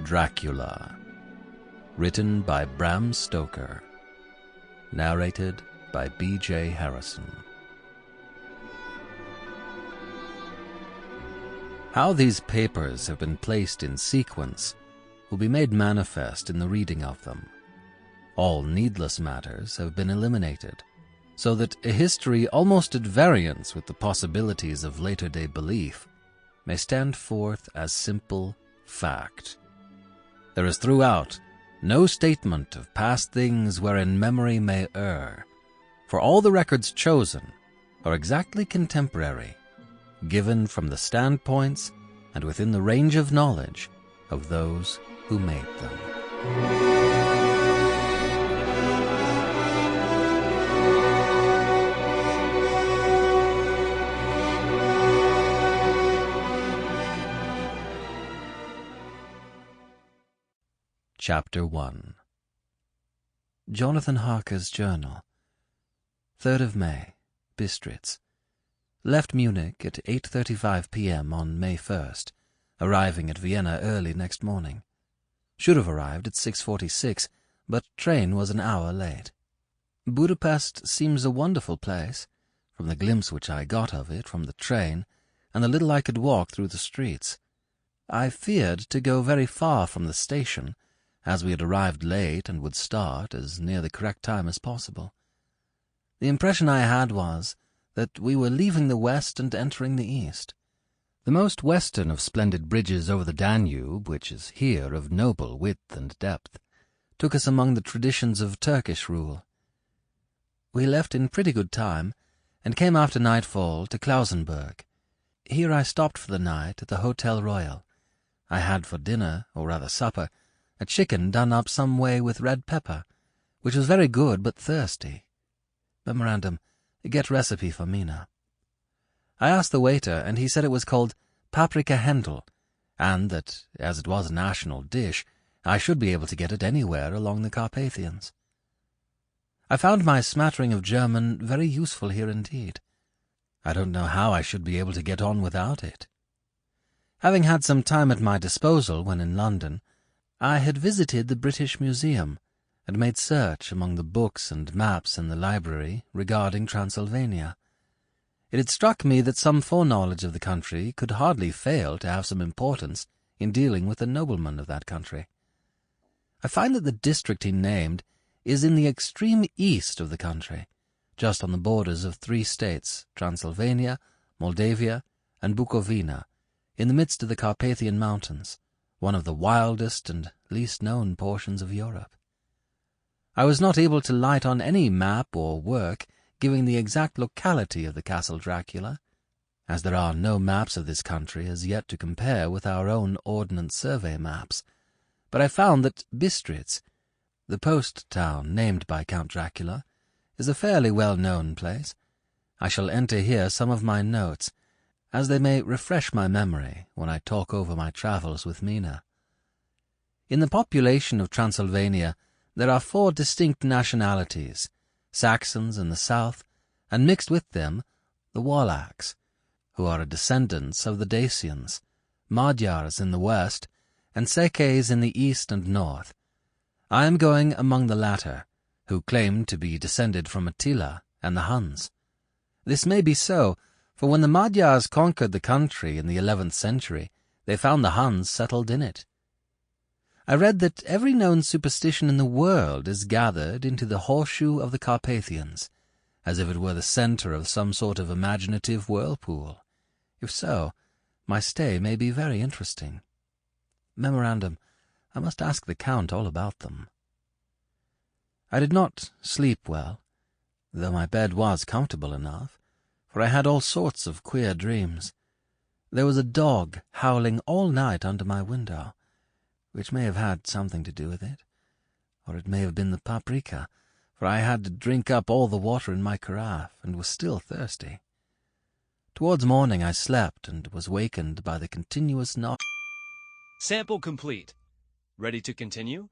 Dracula. Written by Bram Stoker. Narrated by B.J.Harrison. How these papers have been placed in sequence will be made manifest in the reading of them. All needless matters have been eliminated, so that a history almost at variance with the possibilities of later-day belief may stand forth as simple fact. There is throughout no statement of past things wherein memory may err, for all the records chosen are exactly contemporary, given from the standpoints and within the range of knowledge of those who made them. Chapter 1. Jonathan Harker's Journal. 3rd of May, Bistritz. Left Munich at 8:35 p.m. on May 1st, arriving at Vienna early next morning. Should have arrived at 6:46, but train was an hour late. Budapest seems a wonderful place, from the glimpse which I got of it from the train, and the little I could walk through the streets. I feared to go very far from the station, as we had arrived late and would start as near the correct time as possible. The impression I had was that we were leaving the west and entering the east. The most western of splendid bridges over the Danube, which is here of noble width and depth, took us among the traditions of Turkish rule. We left in pretty good time, and came after nightfall to Klausenburg. Here I stopped for the night at the Hotel Royal. I had for dinner, or rather supper, a chicken done up some way with red pepper, which was very good but thirsty. Memorandum, get recipe for Mina. I asked the waiter, and he said it was called paprika Händel, and that, as it was a national dish, I should be able to get it anywhere along the Carpathians. I found my smattering of German very useful here indeed. I don't know how I should be able to get on without it. Having had some time at my disposal when in London, I had visited the British Museum, and made search among the books and maps in the library regarding Transylvania. It had struck me that some foreknowledge of the country could hardly fail to have some importance in dealing with the noblemen of that country. I find that the district he named is in the extreme east of the country, just on the borders of 3 states, Transylvania, Moldavia, and Bukovina, in the midst of the Carpathian Mountains, one of the wildest and least known portions of Europe. I was not able to light on any map or work giving the exact locality of the Castle Dracula, as there are no maps of this country as yet to compare with our own Ordnance Survey maps, but I found that Bistritz, the post town named by Count Dracula, is a fairly well-known place. I shall enter here some of my notes, as they may refresh my memory when I talk over my travels with Mina. In the population of Transylvania there are 4 distinct nationalities, Saxons in the south, and mixed with them the Wallachs, who are descendants of the Dacians, Magyars in the west, and Sekes in the east and north. I am going among the latter, who claim to be descended from Attila and the Huns. This may be so, for when the Magyars conquered the country in the 11th century, they found the Huns settled in it. I read that every known superstition in the world is gathered into the horseshoe of the Carpathians, as if it were the centre of some sort of imaginative whirlpool. If so, my stay may be very interesting. Memorandum, I must ask the Count all about them. I did not sleep well, though my bed was comfortable enough, for I had all sorts of queer dreams. There was a dog howling all night under my window, which may have had something to do with it, or it may have been the paprika, for I had to drink up all the water in my carafe, and was still thirsty. Towards morning I slept, and was wakened by the continuous knock. Sample complete. Ready to continue?